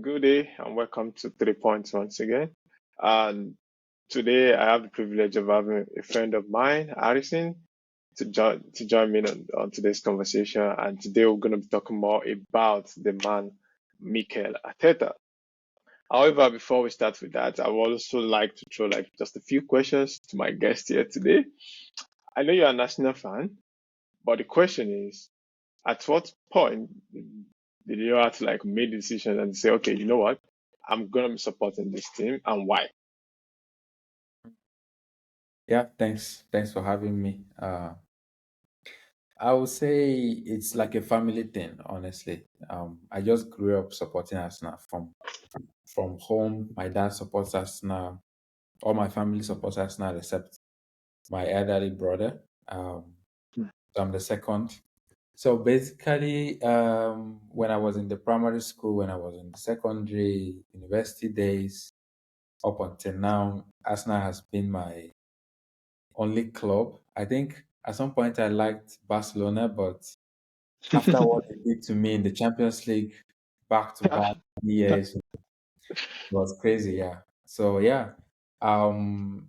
good day, and welcome to 3 Points once again. And today I have the privilege of having a friend of mine, Harrison, to join me on today's conversation. And today we're going to be talking more about the man, Mikel Arteta. However, before we start with that, I would also like to throw like just a few questions to my guest here today. I know you're a national fan, but the question is, at what point did you have to like make the decision and say, okay, you know what? I'm gonna be supporting this team and why? Yeah, thanks for having me. I would say it's like a family thing, honestly. I just grew up supporting Arsenal from home. My dad supports Arsenal. All my family supports Arsenal except my elderly brother. So I'm the second. So basically, when I was in the primary school, when I was in the secondary, university days, up until now, Arsenal has been my only club. I think at some point I liked Barcelona, but after what they did to me in the Champions League back to back years, it was crazy. Yeah. So yeah, um,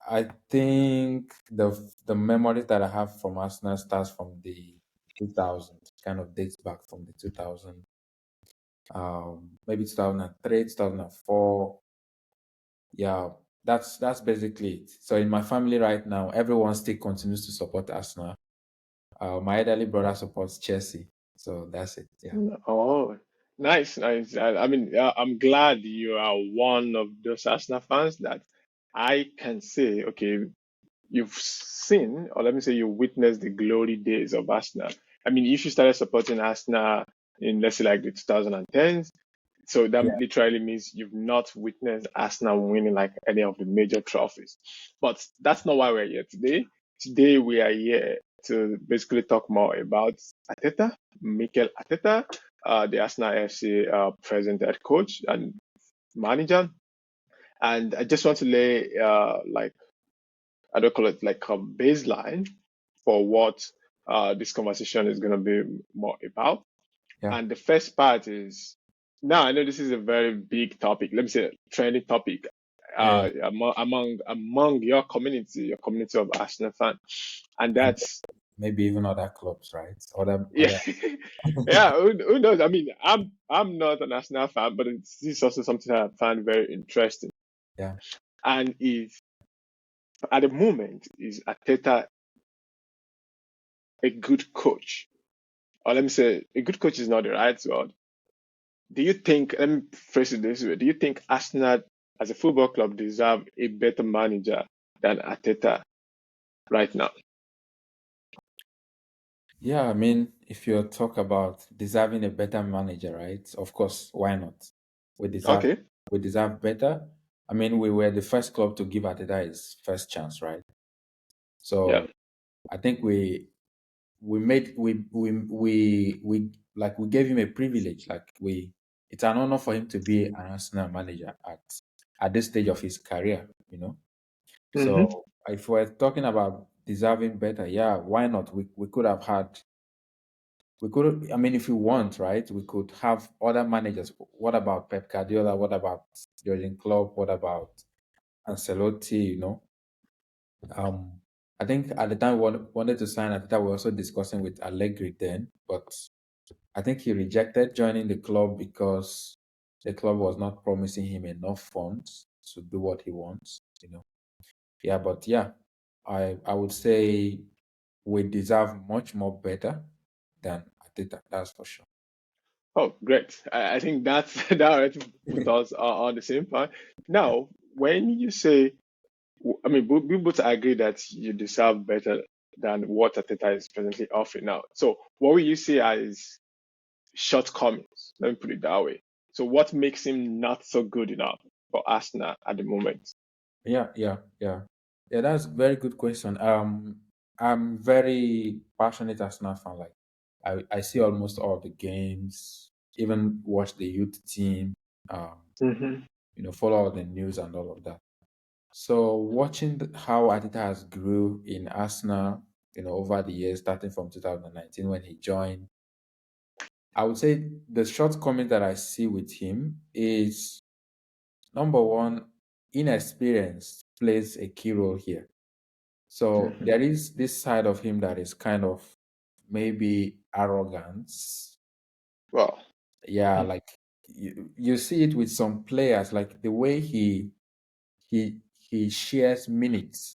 I think the memories that I have from Arsenal starts from the 2000, kind of dates back from the 2000, maybe 2003, 2004. Yeah, that's basically it. So in my family right now, everyone still continues to support Arsenal. My elderly brother supports Chelsea, so that's it. Yeah, Oh, nice, nice. I'm glad you are one of those Arsenal fans that I can say, okay, you've seen, or let me say, you witnessed the glory days of Arsenal. I mean, if you started supporting Arsenal in, let's say, like the 2010s, so that yeah, literally means you've not witnessed Arsenal winning like any of the major trophies. But that's not why we're here today. Today we are here to basically talk more about Arteta, Mikel Arteta, the Arsenal FC present head coach and manager. And I just want to lay like I don't call it like a baseline for what this conversation is going to be more about. yeah. And the first part is now I know this is a very big topic. Let me say trending topic Yeah, among your community of Arsenal fans, and and that's maybe even other clubs, right? yeah, Other. yeah. Who knows? I mean, I'm not an Arsenal fan, but this is also something that I find very interesting. Yeah, And is at the moment is Ateta a good coach, or let me say a good coach is not the right word. Do you think, let me phrase it this way, do you think Arsenal as a football club deserve a better manager than Arteta right now? yeah. I mean, if you talk about deserving a better manager, right? Of course, why not? We deserve Okay. we deserve better. I mean, we were the first club to give Arteta his first chance, right? Yeah. So I think we made we gave him a privilege. Like we it's an honor for him to be an Arsenal manager at this stage of his career, you know. Mm-hmm. So if we're talking about deserving better, yeah, why not? We could have had we could I mean if we want, right, we could have other managers. What about Pep Guardiola? What about Jurgen Klopp? What about Ancelotti, you know? Um, I think at the time we wanted to sign Ateta, we were also discussing with Allegri then, but I think he rejected joining the club because the club was not promising him enough funds to do what he wants, you know. Yeah, but yeah, I would say we deserve much more better than Ateta, that's for sure. Oh, great. I think that's that already put us on the same point. Now, when you say, I mean, we both agree that you deserve better than what Ateta is presently offering now. So, what will you say as shortcomings? Let me put it that way. So, what makes him not so good enough for Arsenal at the moment? Yeah, that's a very good question. I'm very passionate Arsenal fan. Like I see almost all the games, even watch the youth team, um, Mm-hmm. follow all the news and all of that. So watching how Arteta has grew in Arsenal, over the years, starting from 2019 when he joined, I would say the shortcoming that I see with him is number one, inexperience plays a key role here. So Mm-hmm. there is this side of him that is kind of maybe arrogance. Well, Yeah, like you see it with some players, like the way he he shares minutes,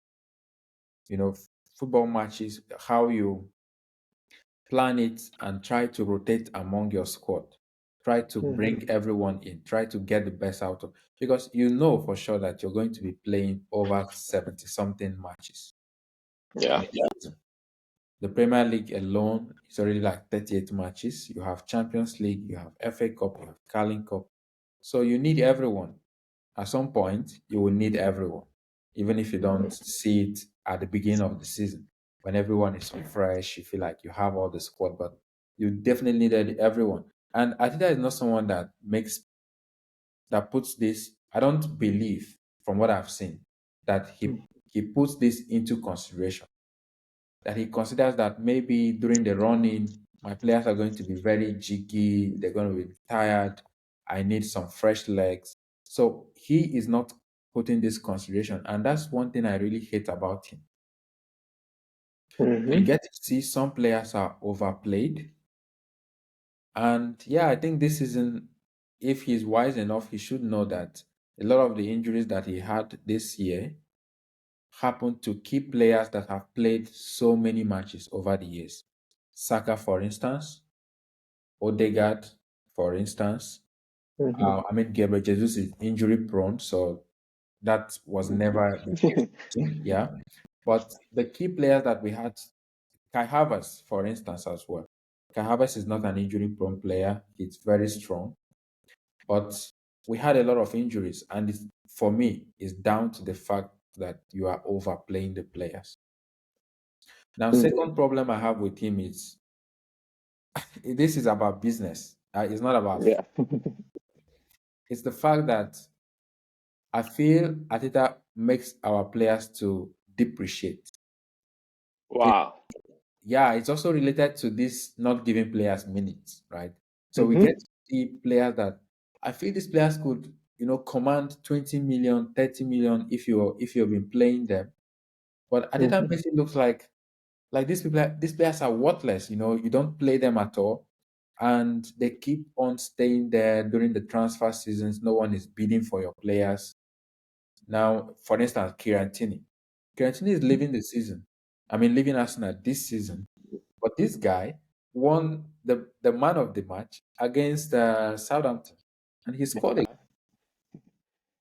football matches, how you plan it and try to rotate among your squad. Try to mm-hmm. bring everyone in, try to get the best out of, because you know for sure that you're going to be playing over 70 something matches in Yeah. a season. The Premier League alone is already like 38 matches. You have Champions League, you have FA Cup, you have Carling Cup. So you need everyone. At some point, you will need everyone, even if you don't see it at the beginning of the season. When everyone is fresh, you feel like you have all the squad, but you definitely needed everyone. And Atita is not someone that puts this. I don't believe, from what I've seen, that he puts this into consideration. That he considers that maybe during the running, my players are going to be very jiggy, they're going to be tired. I need some fresh legs. So he is not putting this consideration. And that's one thing I really hate about him. You Mm-hmm. get to see some players are overplayed. And yeah, I think this isn't, if he's wise enough, he should know that a lot of the injuries that he had this year happened to key players that have played so many matches over the years. Saka, for instance, Odegaard, for instance. Mm-hmm. Gabriel Jesus is injury prone, so that was never the case with him. Yeah. But the key players that we had, Kai Havertz, for instance, as well. Kai Havertz is not an injury prone player, he's very strong. But we had a lot of injuries, and for me, it's down to the fact that you are overplaying the players. Now, second problem I have with him is this is about business. It's not about. Yeah. It's the fact that I feel Ateta makes our players to depreciate. It, Wow. yeah, it's also related to this not giving players minutes, right? So we get Mm-hmm. to see players that I feel these players could, command 20 million, 30 million if you've been playing them. But Ateta Mm-hmm. makes it look like these players are worthless. You don't play them at all, and they keep on staying there during the transfer seasons. No one is bidding for your players. Now, for instance, Kirantini is leaving the season. Leaving Arsenal this season. But this guy won the man of the match against Southampton, and he scored a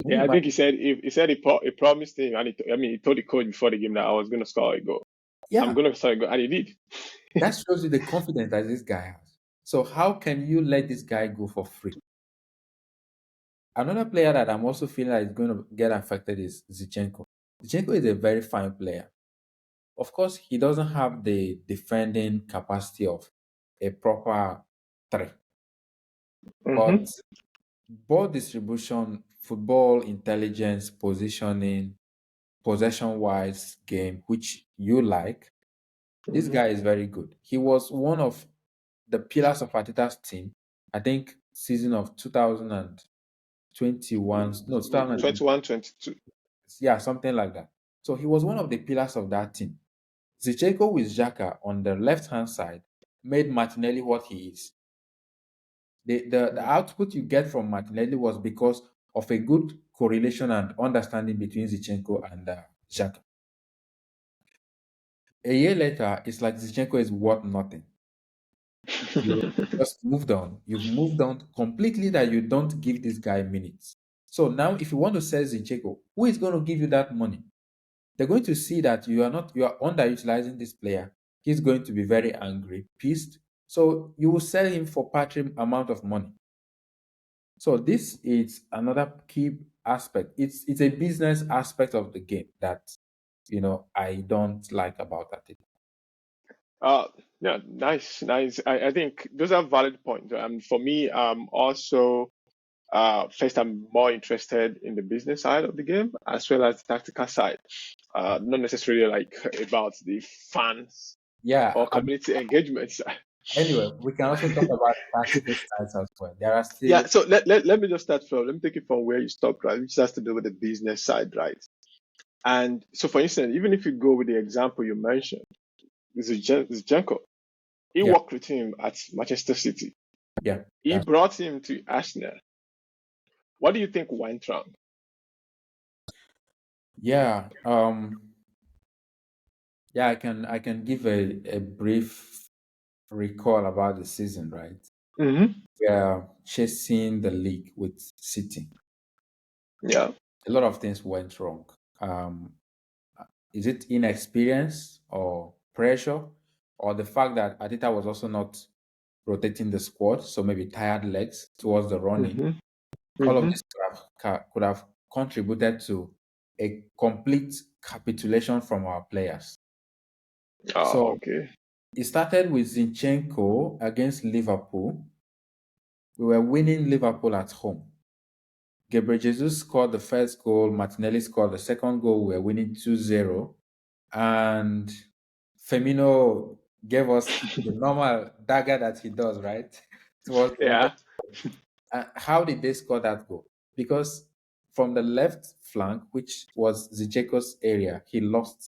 Can you Yeah, I imagine? think he promised him, and he told the coach before the game that I was gonna score a goal. I'm Yeah, gonna score a goal, and he did. that shows you the confidence that this guy has. So how can you let this guy go for free? Another player that I'm also feeling that is going to get affected is Zichenko. Zichenko is a very fine player. Of course, he doesn't have the defending capacity of a proper three, but Mm-hmm. ball distribution, football intelligence, positioning, possession wise game, which you like, this Mm-hmm. guy is very good. He was one of the pillars of Arteta's team, I think, season of 2021, no, 2020, 21, 22. yeah, something like that. So he was one of the pillars of that team. Zicheko with Xhaka on the left hand side made Martinelli what he is. The output you get from Martinelli was because of a good correlation and understanding between Zichenko and Xhaka. A year later, it's like Zichenko is worth nothing. You just moved on. You've moved on completely that you don't give this guy minutes. So now, if you want to sell Zinchenko, who is going to give you that money? They're going to see that you are underutilizing this player. He's going to be very angry, pissed. So you will sell him for patrim amount of money. So this is another key aspect. It's a business aspect of the game that I don't like about that. Uh, yeah, nice, nice. I think those are valid points. For me, also, first, I'm more interested in the business side of the game as well as the tactical side. Not necessarily like about the fans Yeah, or community engagements. Anyway, we can also talk about tactical styles as well. There are Yeah, still, so let me just start from, let me take it from where you stopped, right? Which has to do with the business side, right? And so, for instance, even if you go with the example you mentioned, Zenko, he yeah, worked with him at Manchester City. yeah, He brought him to Arsenal. What do you think went wrong? yeah. Yeah, I can give a brief recall about the season, right? Hmm. We are chasing the league with City. Yeah. A lot of things went wrong. Is it inexperience or pressure, or the fact that Ateta was also not rotating the squad, so maybe tired legs towards the running? Hmm. All of Hmm. this could have contributed to a complete capitulation from our players. Oh, So okay. it started with Zinchenko against Liverpool. We were winning Liverpool at home. Gabriel Jesus scored the first goal. Martinelli scored the second goal. We were winning 2-0. And Firmino gave us the normal dagger that he does, right? Towards the end of Yeah. how did they score that goal? Because from the left flank, which was Zicheko's area, he lost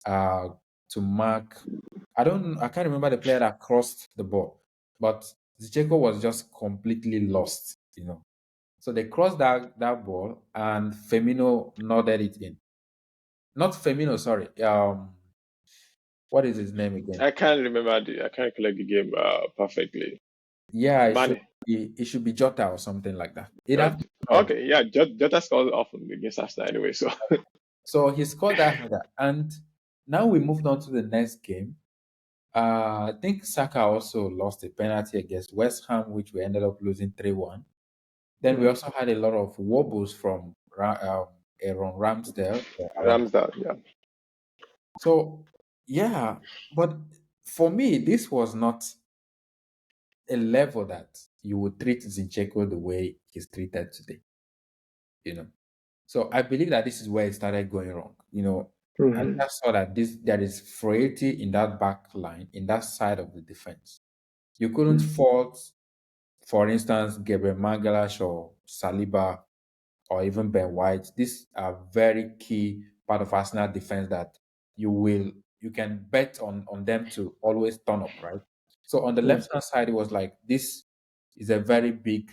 uh, to mark. I can't remember the player that crossed the ball, but Zicheko was just completely lost. So they crossed that ball and Firmino nodded it in. Not Firmino, sorry. What is his name again? I can't collect the game perfectly. Yeah, Money. it should be Jota or something like that. Uh, Head. okay, yeah, Jota scores often against Arsenal anyway, so So he scored that header. And now we moved on to the next game. I think Saka also lost a penalty against West Ham, which we ended up losing 3-1. Then we mm, also had a lot of wobbles from Aaron Ramsdale. Ramsdale, yeah. So, yeah, but for me, this was not a level that you would treat Zinchenko the way he's treated today. You know, so I believe that this is where it started going wrong. I Hmm. just saw that there is frailty in that back line, in that side of the defense. You couldn't fault, for instance, Gabriel Magalash or Saliba or even Ben White. These are very key part of Arsenal defense that you can bet on them to always turn up, right? So on the Hmm. left hand side, it was like this is a very big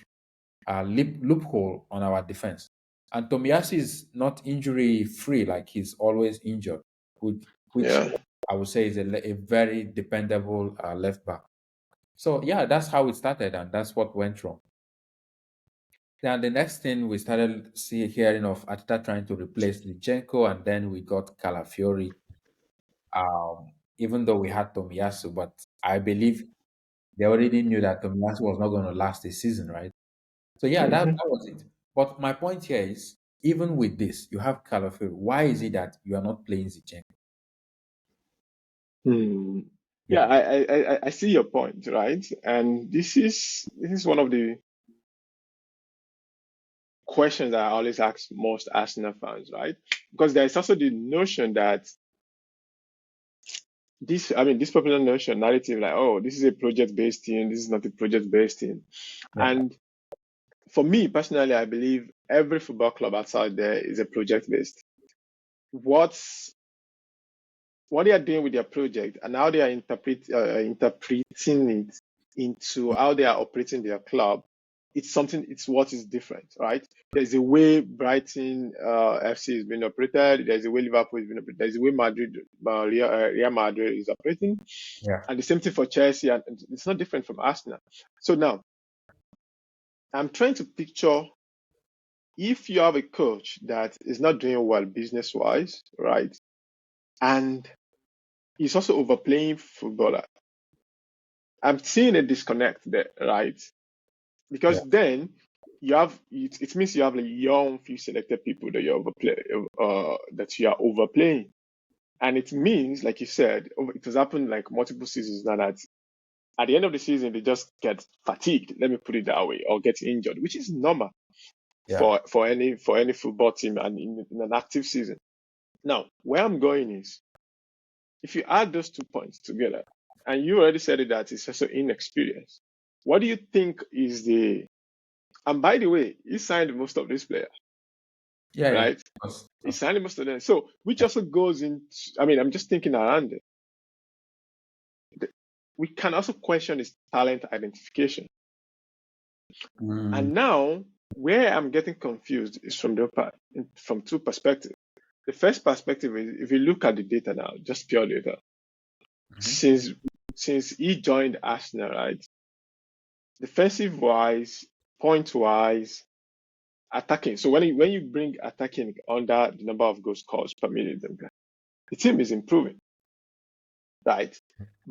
loophole on our defense. And Tomiyasu is not injury free, like he's always injured, which Yeah. I would say is a very dependable left back. So yeah, that's how it started, and that's what went wrong. Then the next thing we started hearing of Ateta trying to replace Zenko, and then we got Calafiori. Even though we had Tomiyasu, but I believe they already knew that Tomiyasu was not going to last this season, right? So yeah, that Hmm. was it. But my point here is, even with this, you have Calafiori. Why is it that you are not playing Zinchenko? Hmm. Yeah, Yeah, I see your point, right? And this is one of the questions that I always ask most Arsenal fans, right? Because there is also the notion that this popular notion, narrative, like, oh, this is a project-based team, this is not a project-based team. yeah, And for me personally, I believe every football club outside there is a project-based. What's what they are doing with their project and how they are interpreting it into how they are operating their club, it's what is different, right? There's a way Brighton FC is being operated, there's a way Liverpool is being operated, there's a way Real Madrid is operating, yeah, and the same thing for Chelsea, and it's not different from Arsenal. So now I'm trying to picture, if you have a coach that is not doing well business wise, right, and he's also overplaying footballer, I'm seeing a disconnect there, right? yeah, Because then it means you have like young few selected people that that you are overplaying. And it means, like you said, it has happened like multiple seasons now, that at the end of the season they just get fatigued, let me put it that way, or get injured, which is normal yeah. for any football team and in an active season. Now, where I'm going is, if you add those 2 points together, And you already said it that it's also inexperience. What do you think is the, and by the way, he signed most of these players, Yeah, yeah, right? of course, He of signed most of them. So, which also goes in, I mean, I'm just thinking around it. We can also question his talent identification. mm, And now, where I'm getting confused is from two perspectives. The first perspective is if you look at the data now, just pure data, mhm. since since he joined Arsenal, right? Defensive wise, point wise, attacking. So when you bring attacking under the number of goals scored per minute, the team is improving, right?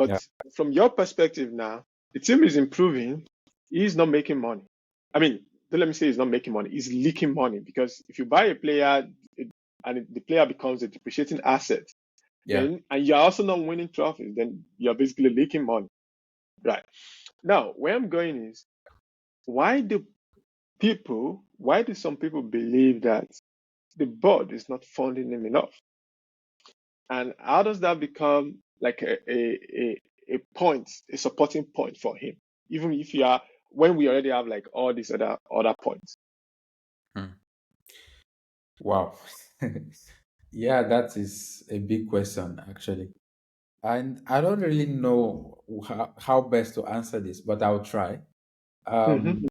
Yeah, But from your perspective now, the team is improving. He's not making money. I mean, don't let me say he's not making money. He's leaking money because if you buy a player and the player becomes a depreciating asset, yeah. then and you're also not winning trophies, then you're basically leaking money, right? Now, where I'm going is why do why do some people believe that the board is not funding him enough? And how does that become like a point, a supporting point for him? Even if you are, when we already have like all these other points. Hmm. Wow. Yeah, that is a big question, actually. And I don't really know how best to answer this, but I'll try. Mm-hmm.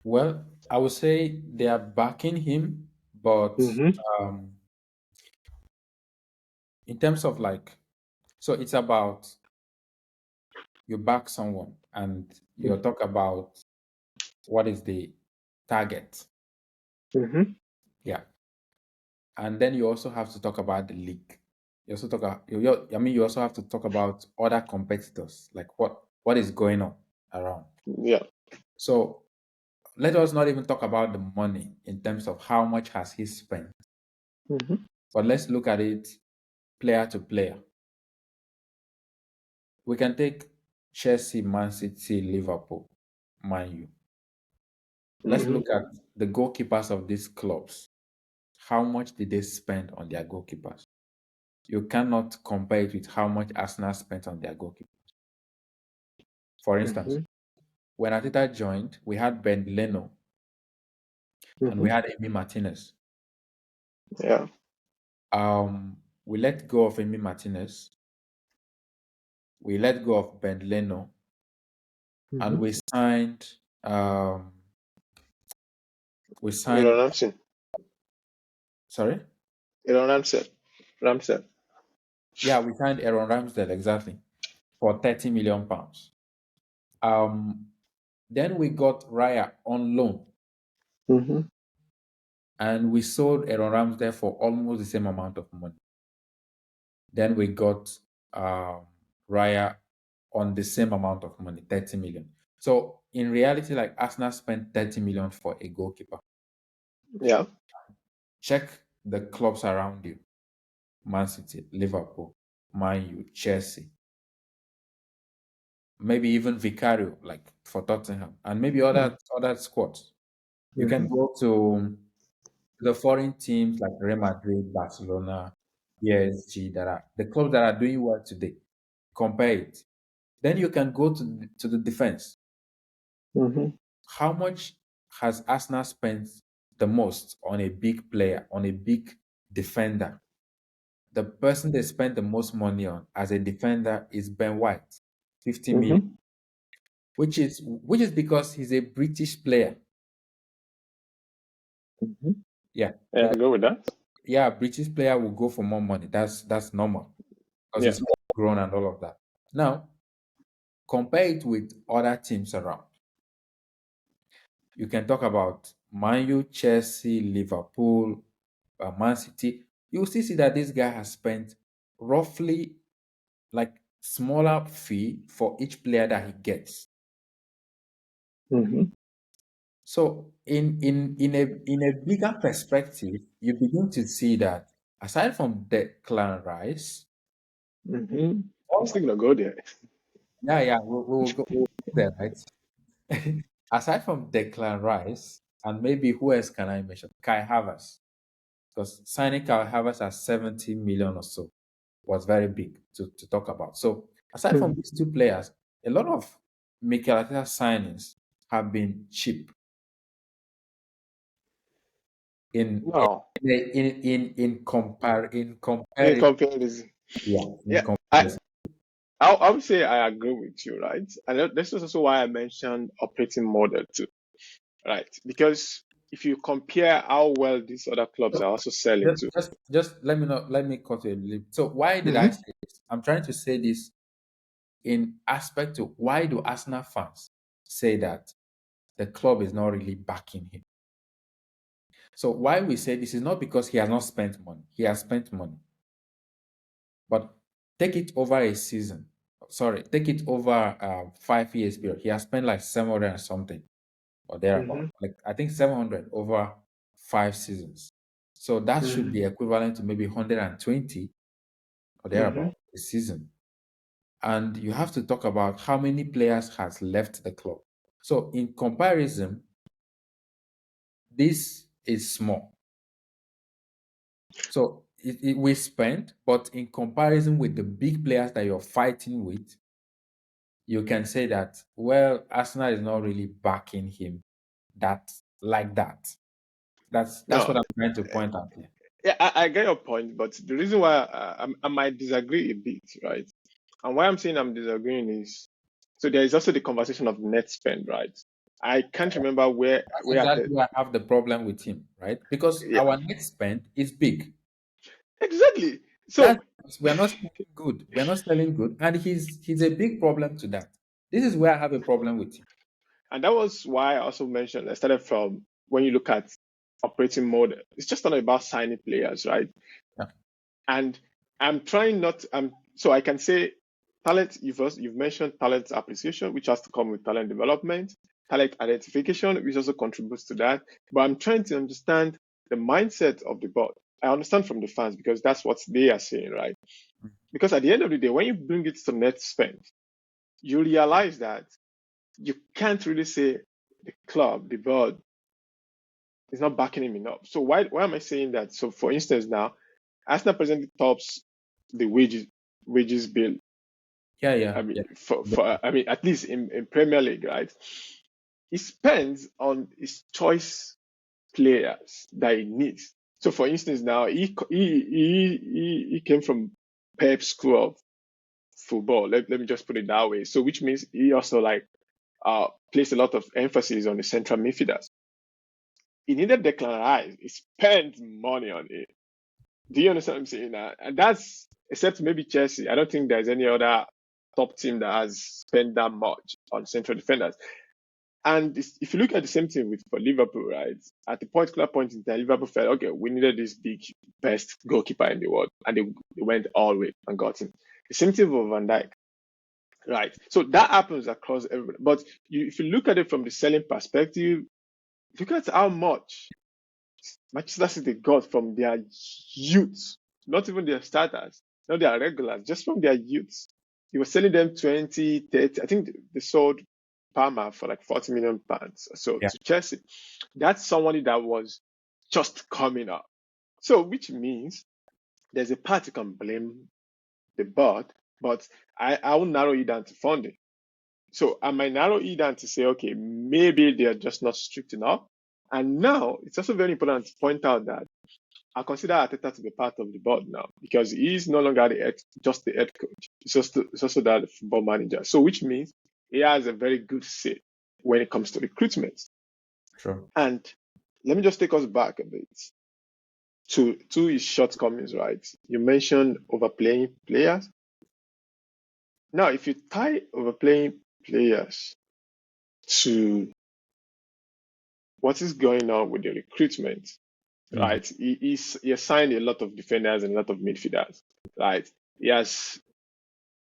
Well, I would say they are backing him, but Mm-hmm. um, in terms of like, so it's about you back someone and you talk about what is the target. Mm-hmm. Yeah. And then you also have to talk about the league. You also I mean, you also have to talk about other competitors, like what is going on around. Yeah. So let us not even talk about the money in terms of how much has he spent, Mm-hmm. but let's look at it player to player. We can take Chelsea, Man City, Liverpool, Man U. Let's Mm-hmm. look at the goalkeepers of these clubs. How much did they spend on their goalkeepers? You cannot compare it with how much Arsenal spent on their goalkeeper. For instance, Mm-hmm. when Arteta joined, we had Ben Leno and we Mm-hmm. had Emi Martinez. Yeah. We let go of Emi Martinez, we let go of Ben Leno, and Mm-hmm. um, we signed Aaron Ramsey. sorry? Aaron Ramsey. Ramsey. Yeah, we signed Aaron Ramsdale exactly for 30 million pounds. Um, then we got Raya on loan Mm-hmm. and we sold Aaron Ramsdale for almost the same amount of money. Then we got Raya on the same amount of money, 30 million. So in reality, like Arsenal spent 30 million for a goalkeeper. Yeah. Check the clubs around you: Man City, Liverpool, Man U, Chelsea, maybe even Vicario, like for Tottenham, and maybe other squads. You can Mm-hmm. go to the foreign teams like Real Madrid, Barcelona, PSG, that are the clubs that are doing well today. Compare it. Then you can go to the defense. Mm-hmm. How much has Arsenal spent the most on a big player, on a big defender? The person they spent the most money on as a defender is Ben White, 50 million, Mm-hmm. which is because he's a British player. Mm-hmm. Yeah, Yeah, I because go with that. yeah, a British player will go for more money. That's normal because Yeah. he's more grown and all of that. Now, compare it with other teams around. You can talk about Man U, Chelsea, Liverpool, Man City. You will still see that this guy has spent roughly like smaller fee for each player that he gets. Mm-hmm. So in a bigger perspective, you begin to see that aside from Declan Rice, Mm-hmm. I'm all still gonna go there. yeah, we will go there, right? Aside from Declan Rice, and maybe who else can I mention? Kai Havertz, because signing Kai Havertz at 70 million or so was very big to talk about. So Aside from these two players, a lot of Mikel Arteta signings have been cheap in No, in in comparison. comparison, Yeah, in yeah, I comparison. I would say I agree with you, right? And this is also why I mentioned operating model too, right? Because if you compare how well these other clubs So are also selling too. just let me cut you a little. So why did I Hmm. say this? I'm trying to say this in aspect to why do Arsenal fans say that the club is not really backing him? So why we say this is not because he has not spent money. He has spent money. But take it over a season. Sorry, take it over 5 years period. He has spent like 700 and something or thereabout. Hmm. Like I think 700 over 5 seasons. So that should Hmm. be equivalent to maybe 120 or Hmm. thereabout a season. And you have to talk about how many players has left the club. So in comparison, this is small. So we spent, but in comparison with the big players that you're fighting with, you can say that, well, Arsenal is not really backing him that like that. That's No, what I'm trying to point out here. yeah, I get your point, but the reason why I might disagree a bit, right? And why I'm saying I'm disagreeing is so there is also the conversation of net spend, right? I can't remember That's where I exactly where I have the problem with him, right? Because yeah, our net spend is big. exactly. That's So we're not selling good. We're not selling good, and he's a big problem to that. This is where I have a problem with him. and that was why I also mentioned I started from when you look at operating mode, it's just not about signing players, right? Yeah, And I'm trying not so I can say talent, you've mentioned talent appreciation, which has to come with talent development, talent identification, which also contributes to that. But I'm trying to understand the mindset of the board. I understand from the fans because that's what they are saying, right? Because at the end of the day, when you bring it to net spend, you realize that you can't really say the club, the board, is not backing him enough. So why am I saying that? So for instance, now Arsenal presently tops the wages bill. yeah, yeah, I mean, yeah. for I mean, at least in Premier League, right? He spends on his choice players that he needs. So, for instance, now he came from Pep's school of football. Let me just put it that way. So, which means he also like placed a lot of emphasis on the central midfielders. He needed Declan Rice. He spent money on it. Do you understand what I'm saying? And that's except maybe Chelsea. I don't think there's any other top team that has spent that much on central defenders. And if you look at the same thing with for Liverpool, right? At the particular point in time, Liverpool felt, okay, we needed this big, best goalkeeper in the world, and they went all the way and got him. The same thing with Van Dijk, right? So that happens across everybody. But if you look at it from the selling perspective, look at how much Manchester City got from their youth, not even their starters, not their regulars, just from their youths. He was selling them 20, 30. I think they sold Palmer for like 40 million pounds or so Yeah. to Chelsea. That's somebody that was just coming up. So, which means there's a part you can blame the board, but I will narrow it down to funding. So I might narrow it down to say, okay, maybe they're just not strict enough. And now it's also very important to point out that I consider Arteta to be part of the board now because he's no longer just the head coach. It's also that football manager. So which means he has a very good say when it comes to recruitment. Sure. And let me just take us back a bit to his shortcomings, right? You mentioned overplaying players. Now, if you tie overplaying players to what is going on with the recruitment, Mm. right? He has signed a lot of defenders and a lot of midfielders, right? He has,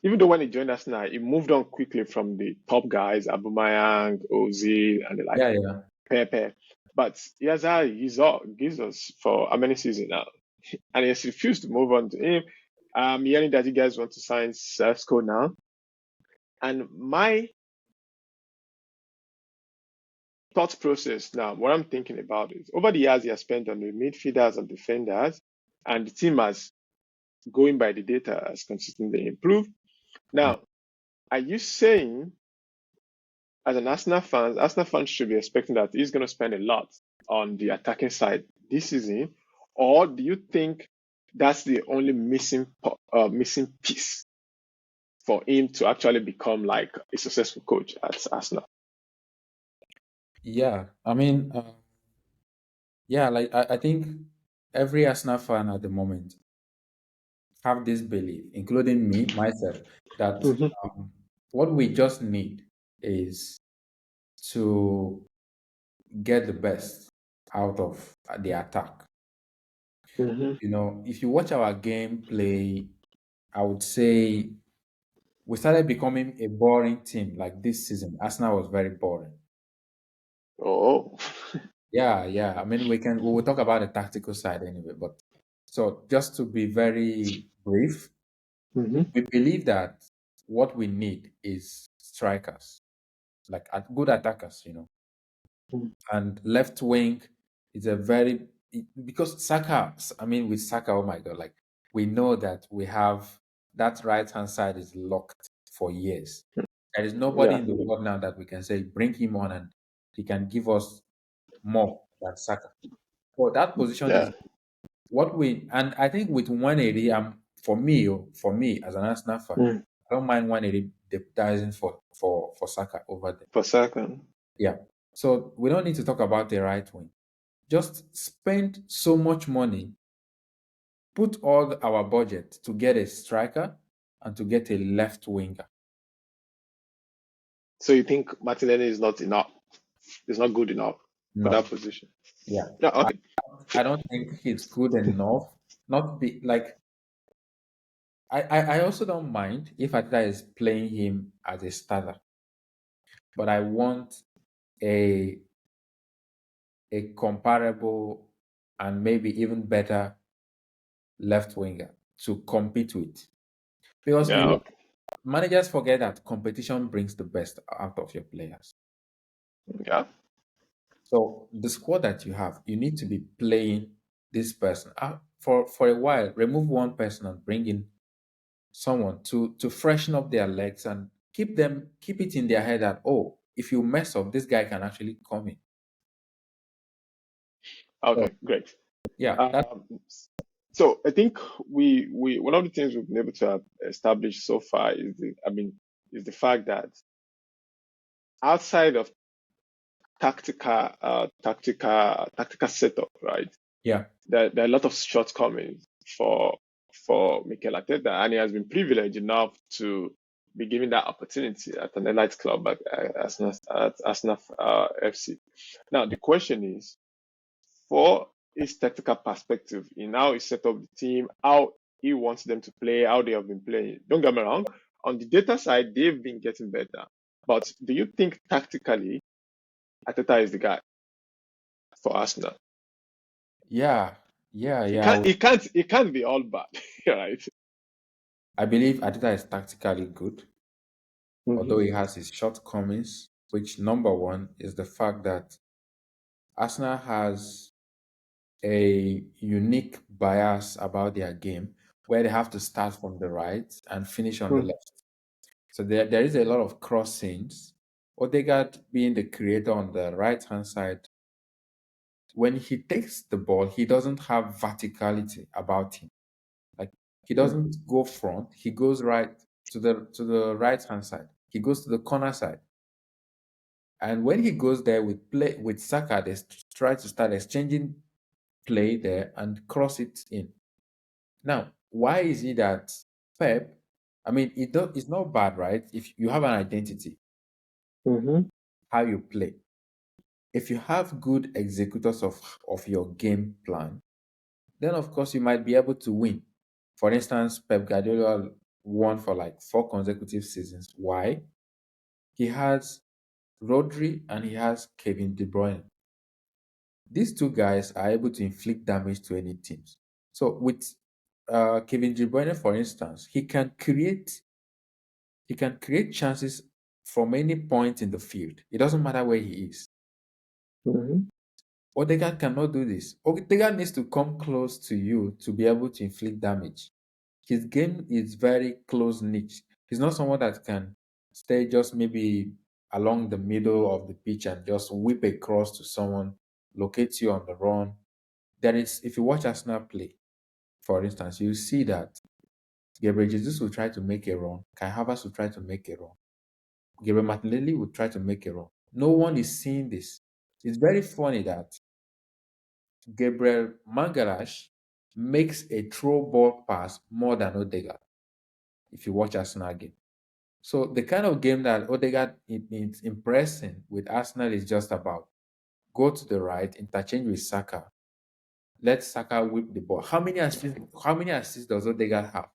even though when he joined us now, he moved on quickly from the top guys, Aubameyang, Ozil, and the like, Yeah, yeah. Pepe. But he has had gives us for how many seasons now? And he has refused to move on to him. I'm hearing that you guys want to sign Cesco now. And my thought process now, what I'm thinking about is over the years he has spent on the midfielders and defenders, and the team has, going by the data, has consistently improved. Mm. Now, Are you saying, as an Arsenal fans should be expecting that he's going to spend a lot on the attacking side this season, or do you think that's the only missing piece for him to actually become like a successful coach at Arsenal? Yeah, I mean, yeah, like I think every Arsenal fan at the moment have this belief, including me, myself, that Mm-hmm, what we just need is to get the best out of the attack. mm-hmm. You know, if you watch our gameplay, I would say we started becoming a boring team. Like this season, Arsenal was very boring. Oh, Yeah, yeah. I mean, we will talk about the tactical side anyway. But so just to be very brief, mm-hmm. we believe that what we need is strikers, like good attackers, and left wing is a very because Saka. I mean, with Saka, oh my God, like we know that we have that right hand side is locked for years. There is nobody Yeah, in the world now that we can say bring him on and he can give us more than Saka. So that position is yeah. what we and I think with 180, for me as an Arsenal fan, Mm. I don't mind 180 deputizing for Saka over there. For second. Yeah. So we don't need to talk about the right wing. Just spend so much money, put all our budget to get a striker and to get a left winger. So you think Martinelli is not enough? Is not good enough for that No. position? Yeah. Yeah, I, okay. I don't think it's good enough. Not be like I also don't mind if Ateta is playing him as a starter, but I want a a comparable and maybe even better left winger to compete with. Because Yeah, okay. managers forget that competition brings the best out of your players. Yeah. So the squad that you have, you need to be playing this person for a while. Remove one person and bring in someone to freshen up their legs and keep it in their head that oh, if you mess up, this guy can actually come in. So Okay, great. yeah, that Um, so I think we one of the things we've been able to have established so far is the fact that outside of tactical setup, right? yeah There are a lot of shortcomings for Mikel Arteta, and he has been privileged enough to be given that opportunity at an elite club like Arsenal FC. Now the question is, for his tactical perspective, in how he set up the team, how he wants them to play, how they have been playing. Don't get me wrong, on the data side, they've been getting better. But do you think tactically Arteta is the guy for Arsenal? yeah yeah It yeah. can't it can't it can't be all bad, right? I believe Adita is tactically good, although Mm-hmm. he has his shortcomings. Which number one is the fact that Arsenal has a unique bias about their game where they have to start from the right and finish on the left. So there is a lot of crossings. Odegaard being the creator on the right hand side, when he takes the ball, he doesn't have verticality about him. Like he Mm-hmm. doesn't go front, he goes right to the right hand side. He goes to the corner side. And when he goes there with Saka, they try to start exchanging play there and cross it in. Now, why is it that Pep? I mean, it's not bad, right? If you have an identity, Mm-hmm. how you play. If you have good executors of your game plan, then of course you might be able to win. For instance, Pep Guardiola won for like 4 consecutive seasons. Why? He has Rodri and he has Kevin De Bruyne. These two guys are able to inflict damage to any teams. So with Kevin De Bruyne, for instance, he can create chances from any point in the field. It doesn't matter where he is. Mm-hmm. Odegaard cannot do this. Odegaard needs to come close to you to be able to inflict damage. His game is very close niche. He's not someone that can. stay just maybe along the middle of the pitch and just whip across to someone, locate you on the run. There is, if you watch Arsenal play, for instance, you see that Gabriel Jesus will try to make a run, Kai Havertz will try to make a run, Gabriel Martinelli will try to make a run. No one is seeing this. It's very funny that Gabriel Mangalash makes a throw ball pass more than Odegaard if you watch Arsenal game. So the kind of game that Odegaard is impressing with Arsenal is just about go to the right, interchange with Saka, let Saka whip the ball. How many assists does Odegaard have?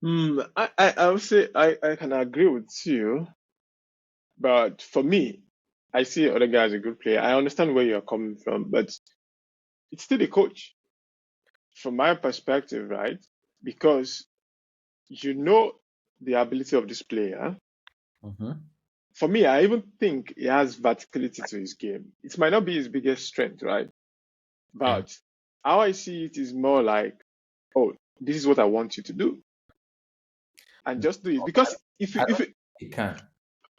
I would say I can agree with you, but for me, I see other guys a good player. I understand where you're coming from, but it's still the coach from my perspective, right? Because you know the ability of this player. Mhm. For me, I even think he has versatility to his game. It might not be his biggest strength, right? Yeah. But how I see it is more like, oh, this is what I want you to do, and No, just do it. Because if I you, don't if you, think he can.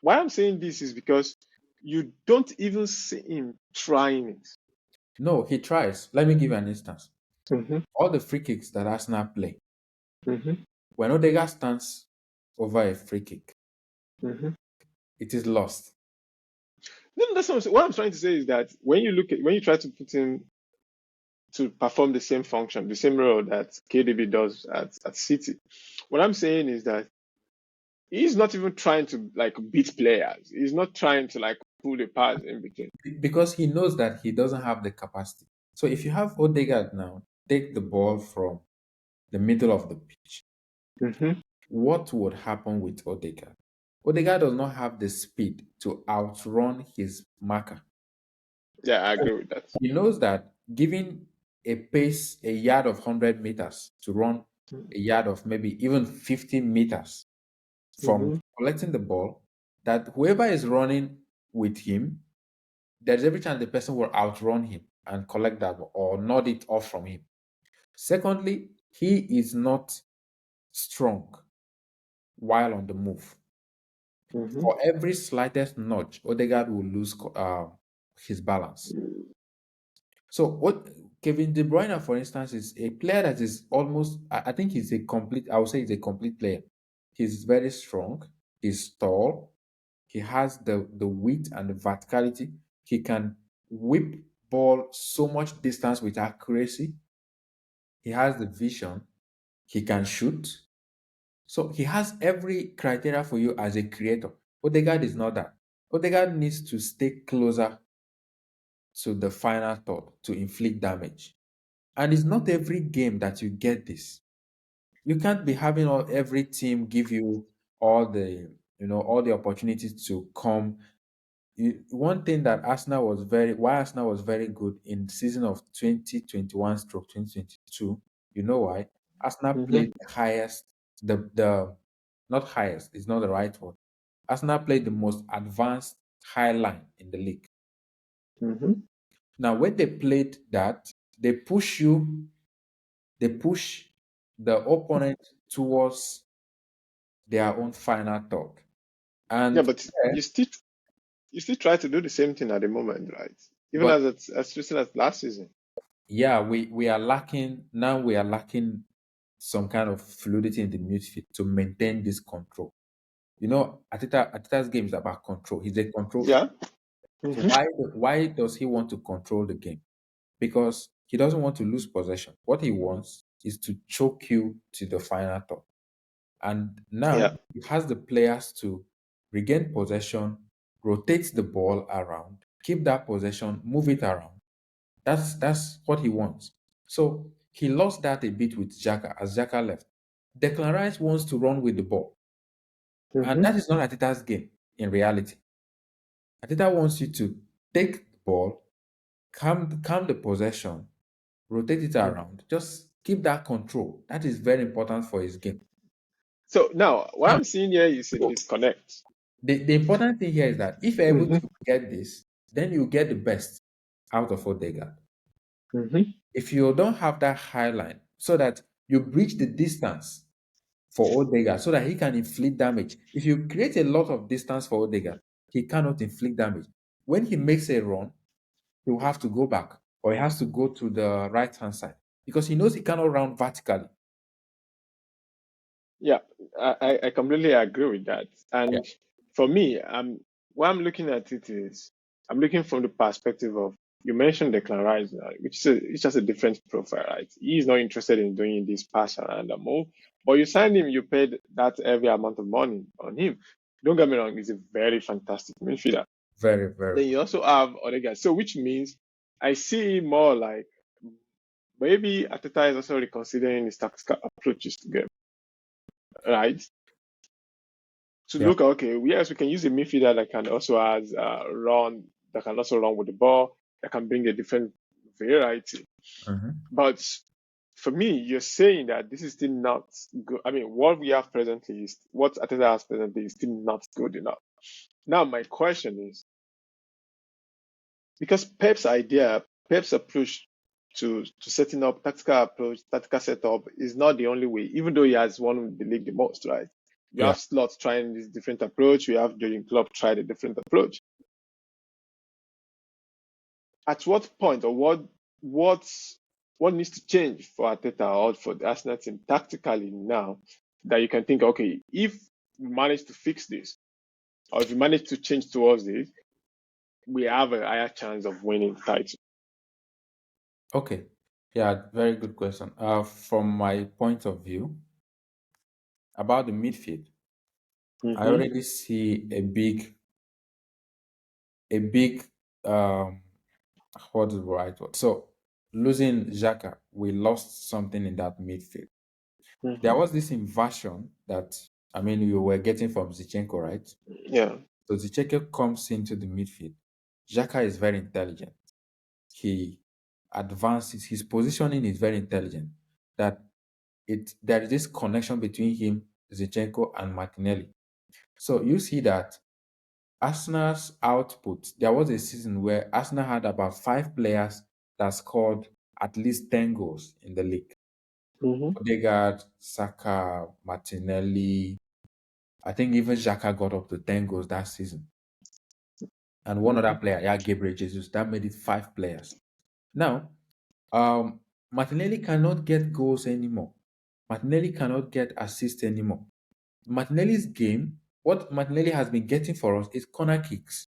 why I'm saying this is because you don't even see him trying it. No, he tries. Let me give you an instance. Mm-hmm, All the free kicks that Arsenal play, mm-hmm, when Odegaard stands over a free kick, mm-hmm. it is lost. No, that's what I'm trying to say is that when you try to put him to perform the same function, the same role that KDB does at City, what I'm saying is that he's not even trying to like beat players. He's not trying to like pull the pass in between. Because he knows that he doesn't have the capacity. So if you have Odegaard now, take the ball from the middle of the pitch, Mm-hmm. what would happen with Odegaard? Odegaard does not have the speed to outrun his marker. Yeah, I agree with that. He knows that giving a pace, a yard of 100 meters to run a yard of maybe even 50 meters from Mm-hmm. collecting the ball, that whoever is running with him, there's every chance the person will outrun him and collect that ball or nod it off from him. Secondly, he is not strong while on the move. Mm-hmm. For every slightest nudge, Odegaard will lose his balance. So what Kevin De Bruyne, for instance, is a player that is almost, I think he's a complete, I would say he's a complete player. He's very strong, he's tall, he has the width and the verticality. He can whip ball so much distance with accuracy. He has the vision, he can shoot. So he has every criteria for you as a creator. Odegaard is not that. Odegaard needs to stay closer to the final thought to inflict damage. And it's not every game that you get this. You can't be having every team give you all the all the opportunities to come. One thing that Arsenal was very good in the season of 2021 stroke 2022, you know why? Arsenal Mm-hmm. played the highest, the not highest, it's not the right word. Arsenal played the most advanced high line in the league. Mm-hmm. Now, when they played that, they push you, they push the opponent towards their own final thought. Yeah, And but you still try to do the same thing at the moment, right? Even but as recent as last season. yeah, we are lacking now. We are lacking some kind of fluidity in the midfield to maintain this control. Ateta's game is about control. He's a control. Yeah. Mm-hmm. Why does he want to control the game? Because he doesn't want to lose possession. What he wants is to choke you to the final thought. And Yeah. now he has the players to regain possession, rotate the ball around, keep that possession, move it around. That's what he wants. So he lost that a bit with Xhaka as Xhaka left. Declan Rice wants to run with the ball, and Mm-hmm. that is not Ateta's game in reality. Ateta wants you to take the ball, calm the possession, rotate it around, just keep that control. That is very important for his game. So now what Now, I'm seeing here is a disconnect. the important thing here is that if you're able Mm-hmm. to get this, then you get the best out of Odegaard. Mm-hmm. If you don't have that high line, so that you bridge the distance for Odegaard so that he can inflict damage. If you create a lot of distance for Odegaard, he cannot inflict damage. When he makes a run, he will have to go back or he has to go to the right hand side because he knows he cannot run vertically. Yeah, I completely agree with that. Yeah. And for me, what I'm looking at it is I'm looking from the perspective of you mentioned Declan Rice now, which is it's just a different profile, right? He's not interested in doing this pass around and move, but you signed him, you paid that heavy amount of money on him. Don't get me wrong, he's a very fantastic midfielder. Very, very. Then you also have other guys, so which means I see more like maybe Ateta is also reconsidering his tactical approaches to game, right? To Yeah. look okay, yes, we can use a midfielder that can also has run, that can also run with the ball, that can bring a different variety. Mhm. But for me, you're saying that this is still not good. I mean, what we have presently is what Ateta has presently is still not good enough. Now, my question is because Pep's approach to setting up tactical approach, tactical setup is not the only way, even though he has won the league the most, right? You Yeah. have Slot trying this different approach, we have Jurgen Klopp tried a different approach. At what point or what's what needs to change for Arteta or for the Arsenal team tactically now that you can think, okay, if we manage to fix this, or if we manage to change towards this, we have a higher chance of winning the title. Okay. Yeah, very good question. From my point of view about the midfield, I Mm-hmm. already see a big um what is the right word? So losing Xhaka, we lost something in that midfield. There Mm-hmm. was this inversion that I mean we were getting from Zichenko, right? Yeah. So Zichenko comes into the midfield. Xhaka is very intelligent. He advances. His positioning is very intelligent. That there is this connection between him, Zichenko, and Martinelli. So you see that Arsenal's output, there was a season where Arsenal had about 5 players that scored at least 10 goals in the league. Mm-hmm. Odegaard, Saka, Martinelli. I think even Xhaka got up to 10 goals that season. And one Mm-hmm. other player, yeah, Gabriel Jesus, that made it 5 players. Now, Martinelli cannot get goals anymore. Martinelli cannot get assists anymore. Martinelli's game, what Martinelli has been getting for us is corner kicks.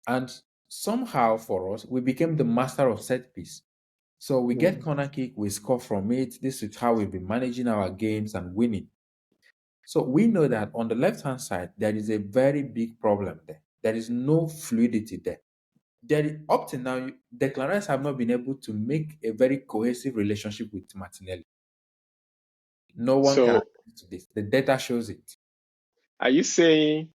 And somehow for us, we became the master of set piece. So we get Mm-hmm. corner kick, we score from it. This is how we've been managing our games and winning. So we know that on the left hand side, there is a very big problem there. There is no fluidity there. Up to now, Declan Rice have not been able to make a very cohesive relationship with Martinelli. No one can So attest to this. The data shows it. are you saying,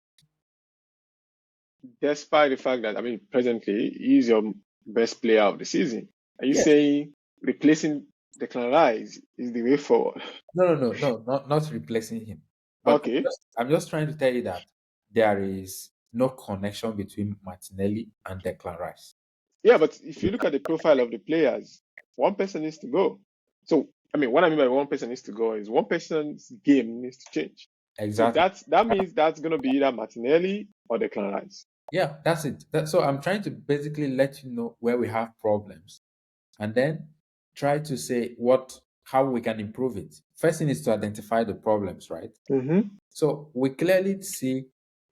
despite the fact that I mean presently he's your best player of the season, are you Yes. saying replacing Declan Rice is the way forward? No, not replacing him. But Okay. I'm just trying to tell you that there is no connection between Martinelli and Declan Rice. Yeah, but if you look at the profile of the players, one person needs to go. So I mean what I mean by one person needs to go is one person's game needs to change. So Exactly. that means that's gonna be either Martinelli or Declan Rice. Yeah, that's it. So I'm trying to basically let you know where we have problems and then try to say how we can improve it. First thing is to identify the problems, right? Mm-hmm. So we clearly see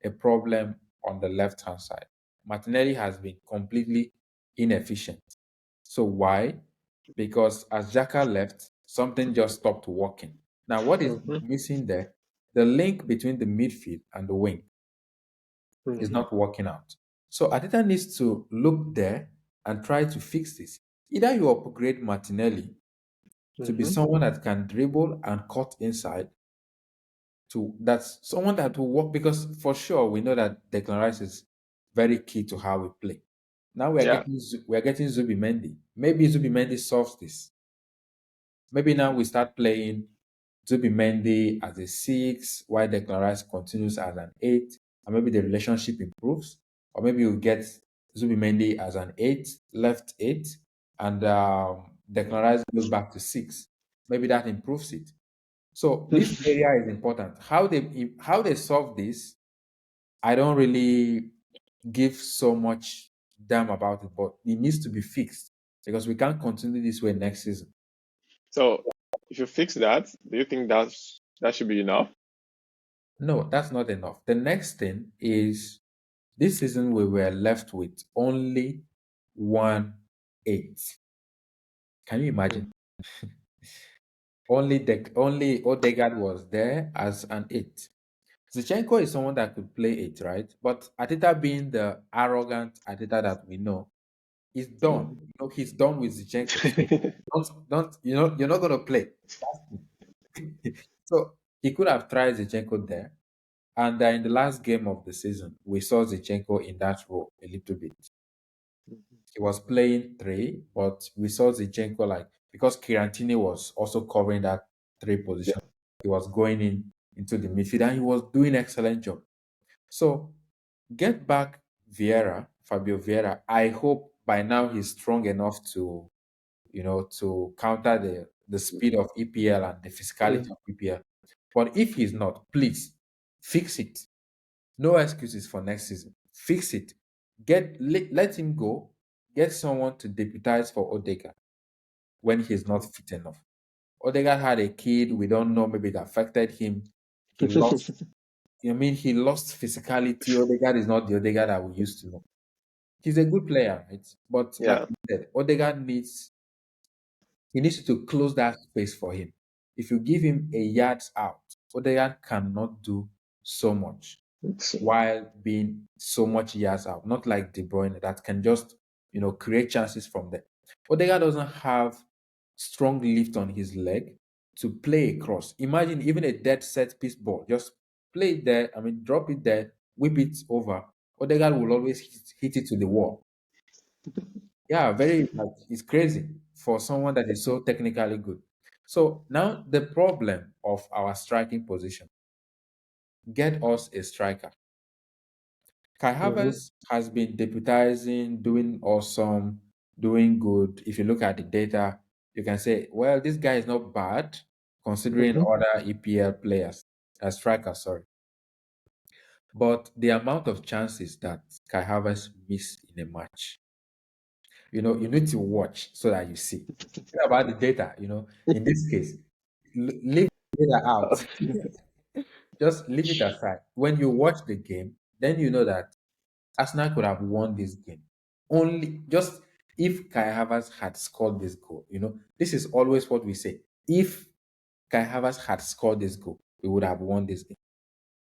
a problem on the left hand side. Martinelli has been completely inefficient. So why? Because as Xhaka left, something just stopped working. Now, what is Mm-hmm. missing there? The link between the midfield and the wing is Mm-hmm. not working out. So Ateta needs to look there and try to fix this. Either you upgrade Martinelli to be Mm-hmm. someone that can dribble and cut inside, to that's someone that will work because for sure we know that Declan Rice is very key to how we play. Now Yeah. we are getting Zubimendi. Maybe Zubimendi solves this. Maybe now we start playing Zubimendi as a 6, while Declan Rice continues as an 8, and maybe the relationship improves. Or maybe you get Zubimendi as an 8, left 8, and Declan Rice goes back to 6. Maybe that improves it. So this area is important. How they solve this, I don't really give so much damn about it, but it needs to be fixed because we can't continue this way next season. So if you fix that, do you think that should be enough? No, that's not enough. The next thing is this season we were left with only 1-8. Can you Mm. imagine? Only Odegaard was there as an 8. Zichenko is someone that could play it, right? But Ateta being the arrogant Ateta that we know, he's done. Mm. He's done with Zichenko. So don't you're not gonna play. So he could have tried Zichenko there. And in the last game of the season, we saw Zichenko in that role a little bit. He was playing three, but we saw Zichenko because Kirantini was also covering that three position. Yeah. He was going into the midfield and he was doing excellent job. So get back Fabio Vieira. I hope by now he's strong enough to counter the speed of EPL and the physicality Mm. of EPL. But if he's not, please fix it. No excuses for next season. Fix it. Let him go. Get someone to deputize for Odegaard when he's not fit enough. Odegaard had a kid. We don't know. Maybe it affected him. He lost. He lost physicality. Odegaard is not the Odegaard that we used to know. He's a good player, right? But like Yeah. you said, Odegaard needs to close that space for him. If you give him a yards out, Odegaard cannot do so much while being so much yards out. Not like De Bruyne that can just create chances from there. Odegaard doesn't have strong lift on his leg to play a cross. Imagine even a dead set piece ball. Just play it there. Drop it there, whip it over. Odegaard will always hit it to the wall. Yeah, very it's crazy for someone that is so technically good. So now the problem of our striking position, get us a striker. Kai Mhm. Havertz has been deputizing, doing awesome, doing good. If you look at the data, you can say, well, this guy is not bad considering Mhm. other EPL players, strikers, sorry. But the amount of chances that Kai Havertz miss in a match, you need to watch so that you see. What about the data? In this case, leave the data out. Just leave it aside. When you watch the game, then you know that Arsenal could have won this game. Only just if Kai Havertz had scored this goal. This is always what we say. If Kai Havertz had scored this goal, we would have won this game.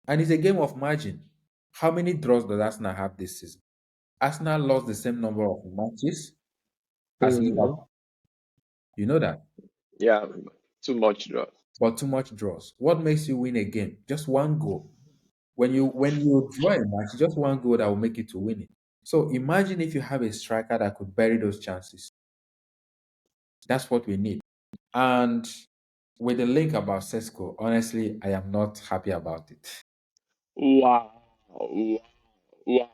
And it's a game of margin. How many draws does Arsenal have this season? Arsenal lost the same number of matches as Mhm. Liverpool. You know that. Yeah. Too much drugs. But too much draws. What makes you win a game? Just one goal. When you draw a match, just one goal that will make you to win it. So imagine if you have a striker that could bury those chances. That's what we need. And with the link about Sesko, honestly, I am not happy about it. Wow. Wow. Wow.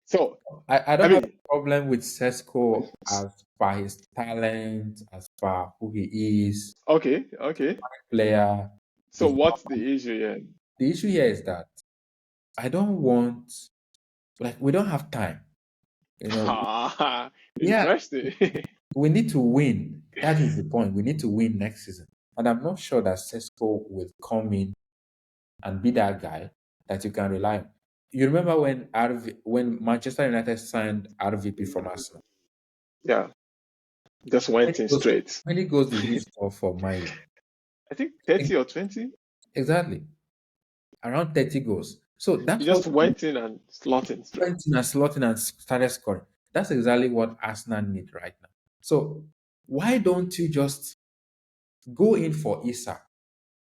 So, I I don't have mean, a problem with Sesko as per his talent, as per who he is, okay, okay. player. So He's what's the issue here? The issue here is that I don't want we don't have time. You know, Ah, yeah, interesting. we need to win. That is the point. We need to win next season. And I'm not sure that Sesko will come in and be that guy that you can rely on. You remember when Manchester United signed RVP from Arsenal? Yeah, just Many went in goals, straight. many goals did he score for Manu? I think 30 or 20. Exactly. Around 30 goals. So He that's what just went in and slotted straight. went in and slotting and started scoring. That's exactly what Arsenal need right now. So why don't you just go in for Issa?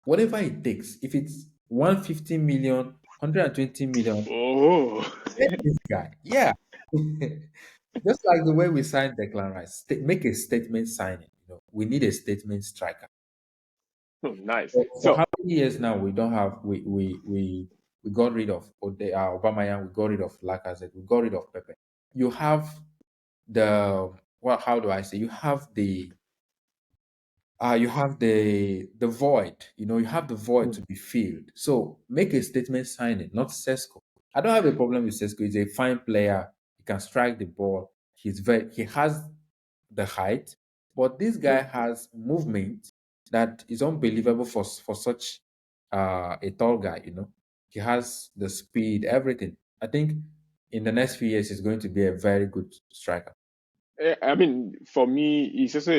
Whatever it takes. If it's 150 million, 120 million, Oh, get this guy. Yeah. Just like the way we signed Declan Rice, make a statement signing. We need a statement striker. oh, nice. For So, how many years now we don't have we got rid of Aubameyang, we got rid of Lacazette, we got rid of Pepe. You have the how do I say? You have you have the void. You have the void Mm. to be filled. So make a statement signing, not Sesko. I don't have a problem with Sesko. He's a fine player. He can strike the ball. He has the height, but this guy has movement that is unbelievable for such a tall guy. He has the speed, everything. I think in the next few years he's going to be a very good striker. I mean, for me, he's also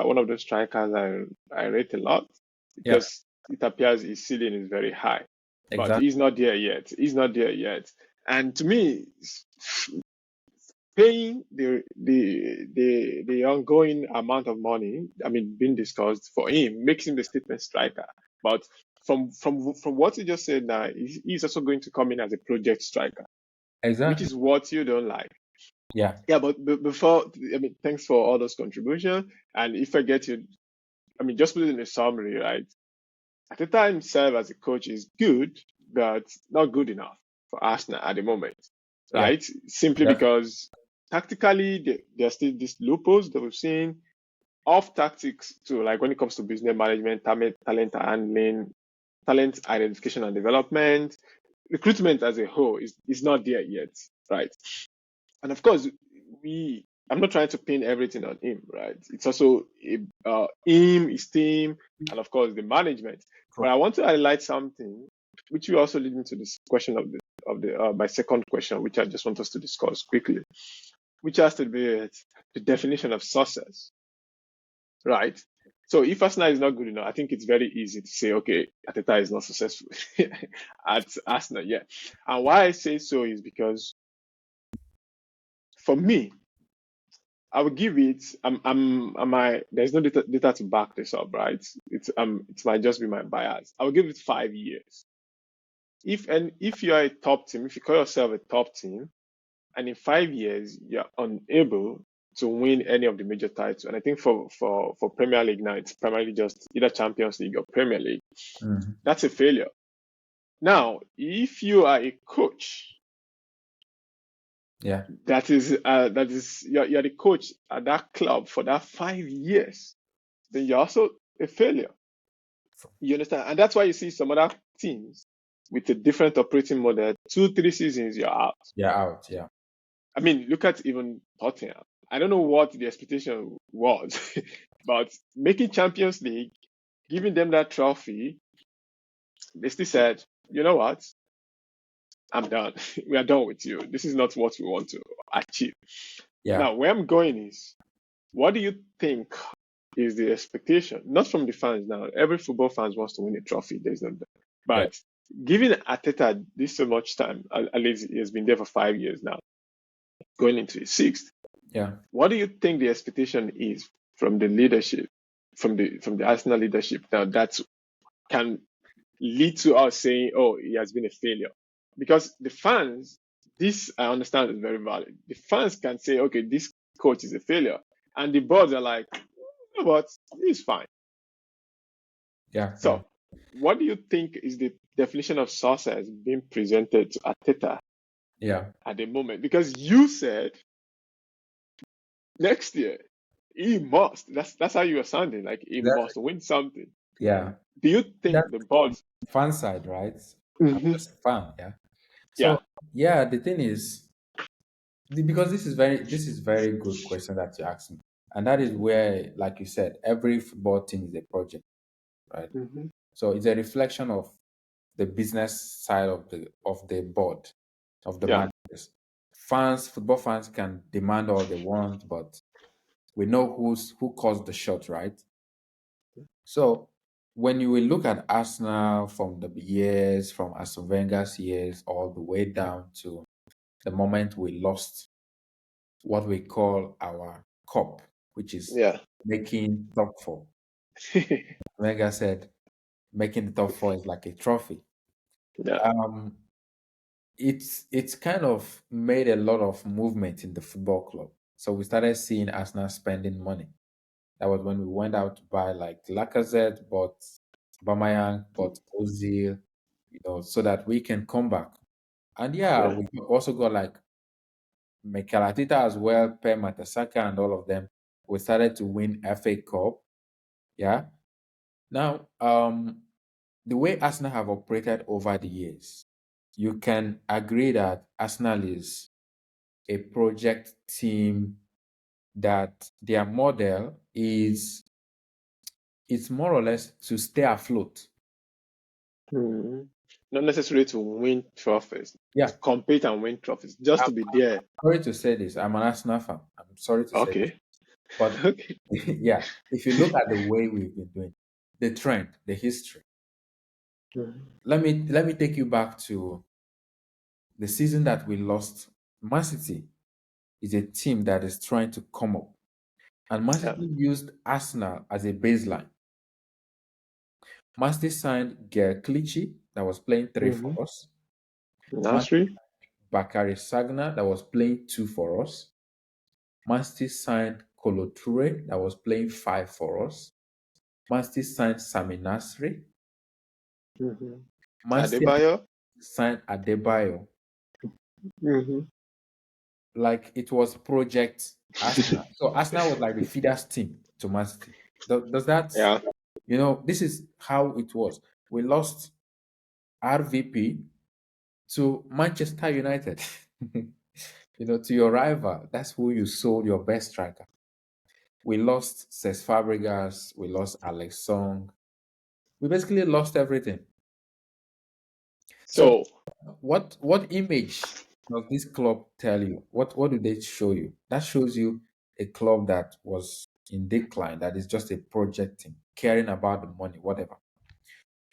one of the strikers I rate a lot Yeah, because it appears his ceiling is very high, but exactly. he's not there yet. He's not there yet. And to me, paying the ongoing amount of money, I mean, being discussed for him makes him the statement striker. But from what you just said now, he's also going to come in as a project striker, which Exactly. is what you don't like. Yeah. Yeah, but before, I mean, thanks for all those contributions. And if I get you, I mean, just put it in a summary, right? Arteta himself as a coach is good, but not good enough for Arsenal at the moment, Yeah. right? Simply Definitely. because tactically, there are still these loopholes that we've seen off tactics too, like when it comes to business management, talent handling, talent identification and development, recruitment as a whole is not there yet, right? And of course, I'm not trying to pin everything on him, right? It's also him, his team, and of course the management. But I want to highlight something, which will also lead me to this question of the my second question, which I just want us to discuss quickly, which has to do with the definition of success, right? So if Arsenal is not good enough, I think it's very easy to say, okay, Ateta is not successful at Arsenal yet. And why I say so is because for me, I will give it. There's no data to back this up, right? It might just be my bias. I will give it 5 years. If you are a top team, if you call yourself a top team, and in 5 years you're unable to win any of the major titles, and I think for Premier League now it's primarily just either Champions League or Premier League. Mhm. That's a failure. Now, if you are a coach Yeah. that is you're the coach at that club for that 5 years, then you're also a failure. You understand? And that's why you see some other teams with a different operating model, 2, 3 seasons, you're out. Yeah. Out. Yeah. I mean, look at even Tottenham. I don't know what the expectation was, but making Champions League, giving them that trophy, they still said, you know what? I'm done. We are done with you. This is not what we want to achieve. Yeah. Now, where I'm going is, what do you think is the expectation? Not from the fans now. Every football fan wants to win a trophy. There's no doubt. Yeah. But giving Arteta this so much time, at least he has been there for 5 years now, going into his sixth. Yeah. What do you think the expectation is from the leadership, from the Arsenal leadership now that can lead to us saying, "Oh, he has been a failure"? Because the fans, this I understand is very valid. The fans can say, "Okay, this coach is a failure," and the boards are like, "You know what? He's fine." Yeah. Yeah. So, what do you think is the definition of success being presented to Arteta Yeah. at the moment? Because you said next year he must. That's how you are sounding. Like he Exactly. must win something. Yeah. Do you think That's the boards? fan side, right? I'm Hmm. just a fan. Yeah. Yeah. So yeah, the thing is, because this is very good question that you asked me, and that is where, like you said, every football team is a project, right? Hmm. So it's a reflection of the business side of the board, of the Yeah. managers. Football fans can demand all they want, but we know who calls the shot, right? So when you will look at Arsenal from the years, from Arsene Wenger's years, all the way down to the moment we lost what we call our cup, which is Yeah. making top four. Wenger said making the top four is like a trophy. Yeah. Um, it's kind of made a lot of movement in the football club. So we started seeing Arsenal spending money. That was when we went out to buy like Lacazette, bought Aubameyang, bought Ozil, so that we can come back. And yeah, Yeah. we also got like Mikel Arteta as well, Per Mertesacker and all of them. We started to win FA Cup. Yeah. Now, the way Arsenal have operated over the years, you can agree that Arsenal is a project team, that their model is it's more or less to stay afloat. Mhm. Not necessarily to win trophies, to Yeah, compete and win trophies, just I'm to be there. sorry to say this. I'm an Arsenal fan. I'm sorry to say this. Okay. But Okay. yeah, if you look at the way we've been doing, the trend, the history. Mhm. Let me take you back to the season that we lost. Man City is a team that is trying to come up. And Man Yeah. City used Arsenal as a baseline. Man City signed Ger Clichy, that was playing three Hmm. for us. Man City Nasri. Bakary Sagna, that was playing two for us. Man City signed Kolo Toure, that was playing five for us. Man City signed Sami Nasri. Hmm. Man City Adebayo. signed Adebayo. Hmm. Like it was Project Arsenal. So Arsenal was like the feeders team to Man City. Does that, Yeah. this is how it was. We lost RVP to Manchester United. To your rival. That's who you sold your best striker. We lost Cesc Fabregas. We lost Alex Song. We basically lost everything. So, So, what image does this club tell you? What do they show you? That shows you a club that was in decline, that is just a project team, caring about the money, whatever.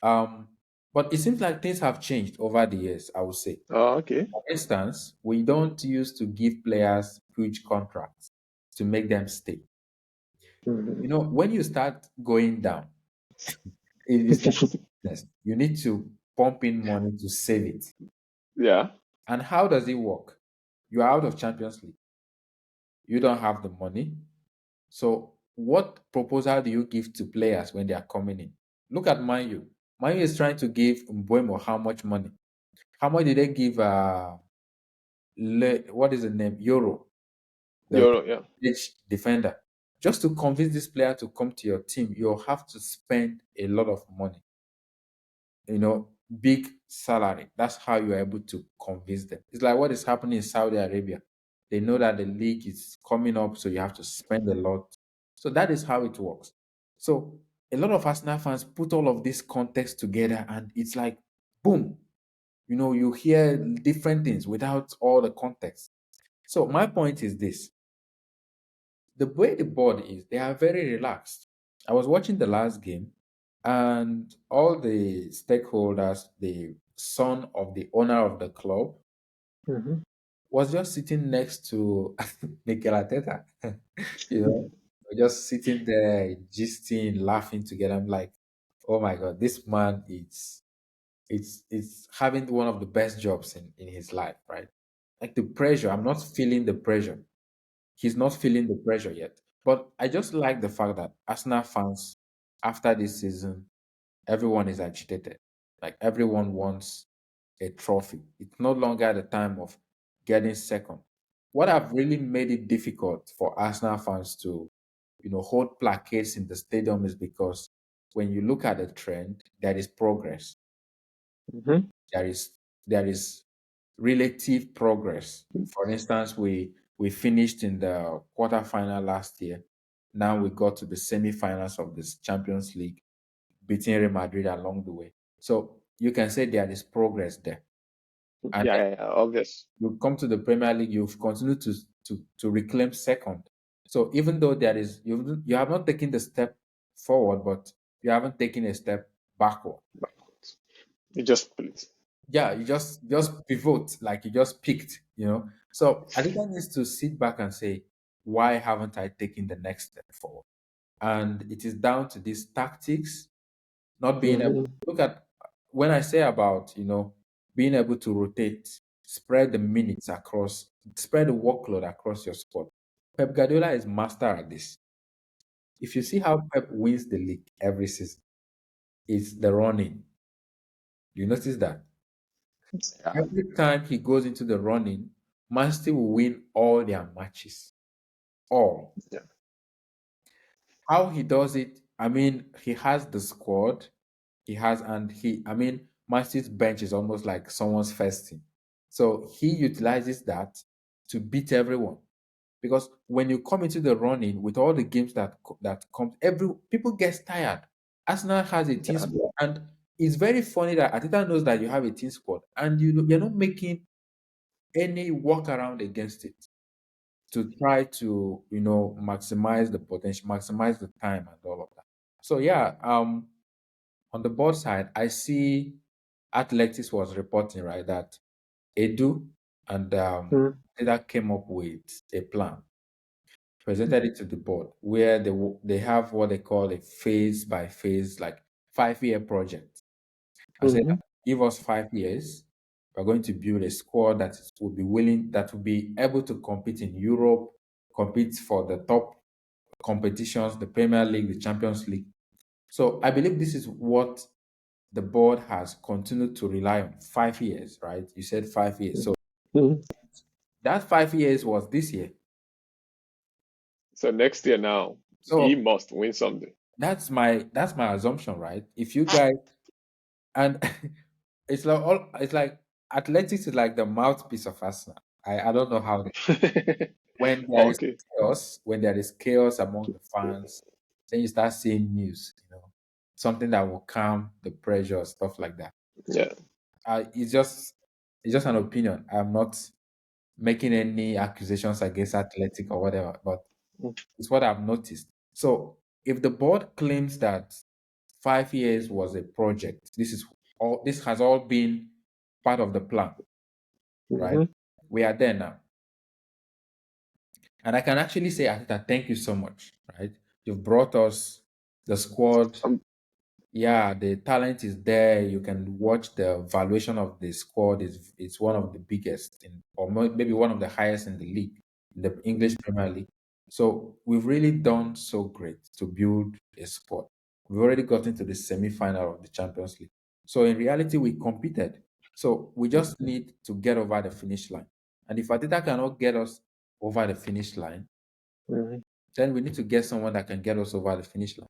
Um, but it seems like things have changed over the years, I would say. okay. For instance, we don't used to give players huge contracts to make them stay. Hmm. When you start going down, it's like business. You need to pump in money to save it. Yeah. And how does it work? You are out of Champions League. You don't have the money. So, what proposal do you give to players when they are coming in? Look at Manu. Manu is trying to give Mbuemo how much money? How much did they give? What is the name? Euro, the Euro. Yeah. British defender. Just to convince this player to come to your team, you'll have to spend a lot of money. Big salary. That's how you're able to convince them. It's like what is happening in Saudi Arabia. They know that the league is coming up, so you have to spend a lot. So that is how it works. So a lot of Arsenal fans put all of this context together, and it's like, boom, you hear different things without all the context. So my point is this: the way the board is, they are very relaxed. I was watching the last game, and all the stakeholders, the son of the owner of the club, Hmm. was just sitting next to Mikel Arteta. you know, just sitting there, gisting, laughing together. I'm like, oh my god, this man is it's having one of the best jobs in his life, right? Like the pressure, I'm not feeling the pressure. He's not feeling the pressure yet. But I just like the fact that Arsenal fans, after this season, everyone is agitated. Like everyone wants a trophy. It's no longer the time of getting second. What have really made it difficult for Arsenal fans to, hold placards in the stadium is because when you look at the trend, there is progress. Hmm. There is relative progress. For instance, we finished in the quarterfinal last year. Now we got to the semi-finals of this Champions League, beating Real Madrid along the way. So you can say there is progress there. And Yeah, then yeah, yeah. Obvious. you come to the Premier League, you've continued to reclaim second. So even though you have not taken the step forward, but you haven't taken a step backward. Backwards. You just split. Yeah, you just pivot, like you just picked. So I think I needs to sit back and say, why haven't I taken the next step forward? And it is down to these tactics, not being able Hmm. to look at when I say about being able to rotate, spread the minutes across, spread the workload across your squad. Pep Guardiola is master at this. If you see how Pep wins the league every season, it's the running. You notice that Yeah. every time he goes into the running, Man City will win all their matches. All. Yeah. How he does it I mean, he has the squad. He has, and I mean, Man City's bench is almost like someone's first team. So he utilizes that to beat everyone. Because when you come into the running with all the games that comes, every people get tired. Arsenal has a team Yeah. squad, and it's very funny that Ateta knows that you have a team squad, and you're not making any workaround against it to try to maximize the potential, maximize the time, and all of that. So yeah, on the board side, I see Athletics was reporting right that Edu and Mm, Ateta came up with a plan, presented it to the board where they have what they call a phase by phase, like 5-year project. I said, mhm, give us 5 years. We're going to build a squad will be willing, that will be able to compete in Europe, compete for the top competitions, the Premier League, the Champions League. So I believe this is what the board has continued to rely on. 5 years, right? You said 5 years. So mhm. that 5 years was this year. So next year now, he So must win something. that's my assumption, right? If you guys and it's like athletics is like the mouthpiece of Arsenal. I don't know how when there is Okay. chaos among the fans, then you start seeing news, something that will calm the pressure, stuff like that. Yeah. It's just an opinion. I'm not making any accusations against athletic or whatever, but it's what I've noticed. So if the board claims that 5 years was a project, this has all been part of the plan, right? Mm-hmm. We are there now. And I can actually say, Atita, thank you so much, right? You've brought us the squad. Um, Yeah, the talent is there. You can watch the valuation of the squad is it's one of the biggest or maybe one of the highest in the league, in the English Premier League. So we've really done so great to build a squad. We've already gotten to the semi-final of the Champions League. So in reality, we competed. So we just need to get over the finish line. And if Ateta cannot get us over the finish line, mhm. then we need to get someone that can get us over the finish line.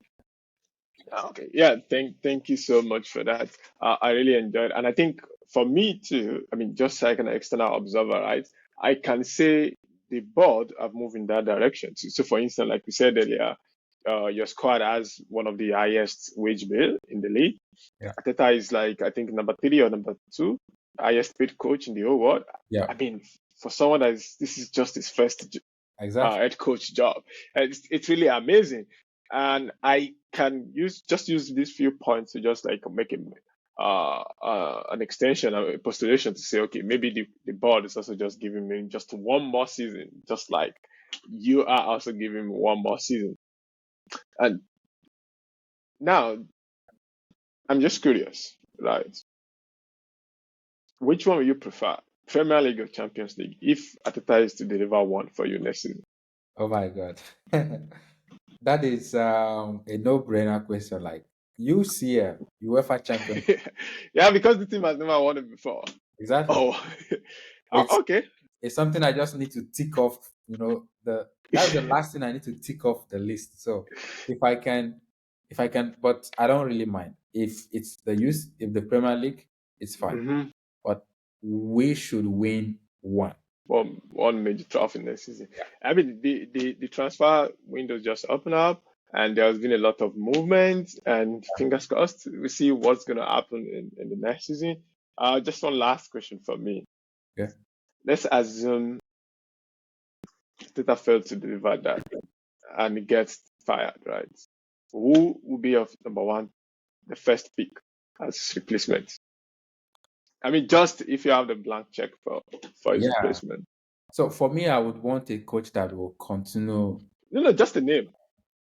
Okay. Yeah. Thank you so much for that. I really enjoyed, and I think for me too. I mean, just like an external observer, right? I can say the board have moved in that direction. So for instance, like we said earlier, your squad has one of the highest wage bill in the league. Yeah. Ateta is like I think number 3 or number 2 highest paid coach in the whole world. Yeah, I mean, for someone this is just his first exactly. head coach job. And it's really amazing. And I can use these few points to just like make an extension, a postulation to say, okay, maybe the board is also just giving me just one more season, just like you are also giving me one more season. And now I'm just curious, right? Which one will you prefer, Premier League or Champions League, if Ateta is to deliver one for you next season? Oh my God. That is a no-brainer question. Like UCL, UEFA Champions. Yeah, because the team has never won it before. Exactly. Oh, It's okay. it's something I just need to tick off, that's the last thing I need to tick off the list. So if I can but I don't really mind. If the Premier League, it's fine. Hmm. But we should win one. One major trophy next season. Yeah. I mean, the transfer window just opened up, and there has been a lot of movement. And fingers crossed, we see what's going to happen in the next season. Just one last question for me. Yeah. Let's assume Tata failed to deliver that, and he gets fired, right? Who will be of number one, the first pick as replacement? I mean, just if you have the blank check for his Yeah. replacement. So for me, I would want a coach that will continue No, no, just the name.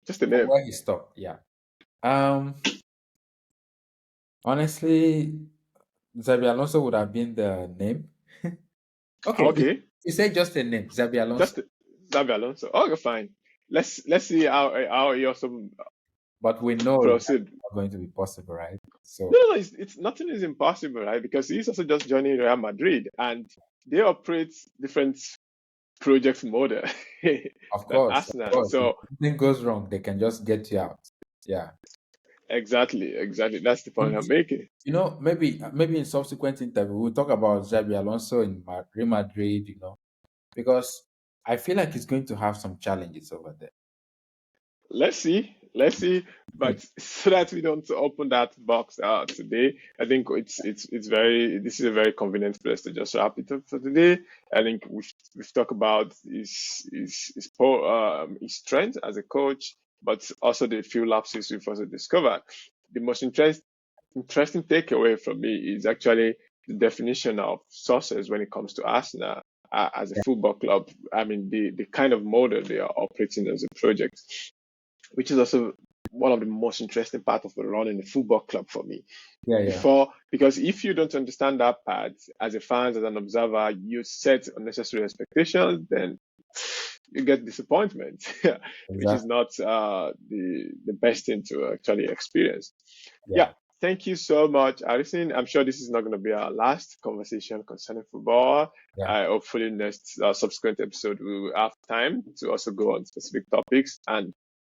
Just the from name. where he stopped. Yeah. Um Honestly, Xabi Alonso would have been the name. Okay, Okay, you say just a name, Xabi Alonso, just Xabi Alonso. Okay, fine. Let's see how he also but we know that's proceed. not going to be possible, right? So, No, no, it's nothing is impossible, right? Because he's also just joining Real Madrid, and they operate different project model of than course, Arsenal. if So something goes wrong, they can just get you out. Yeah. Exactly, exactly. That's the point I'm making. Maybe in subsequent interview we'll talk about Xabi Alonso in Real Madrid, because I feel like he's going to have some challenges over there. Let's see. But so that we don't open that box today, I think it's very. This is a very convenient place to just wrap it up for today. I think we've talked about his strength as a coach, but also the few lapses we've also discovered. The most interesting takeaway from me is actually the definition of success when it comes to Arsenal as a football club. I mean, the kind of model they are operating as a project, which is also one of the most interesting part of running a football club for me. Yeah. Because if you don't understand that part as a fan, as an observer, you set unnecessary expectations, then you get disappointment, which is Exactly. not the best thing to actually experience. Yeah, Yeah. thank you so much, Alison. I'm sure this is not going to be our last conversation concerning football. Yeah. Hopefully, next subsequent episode we will have time to also go on specific topics. And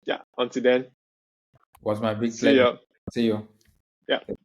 yeah, until then, Was my big see pleasure. ya. See you. Yeah.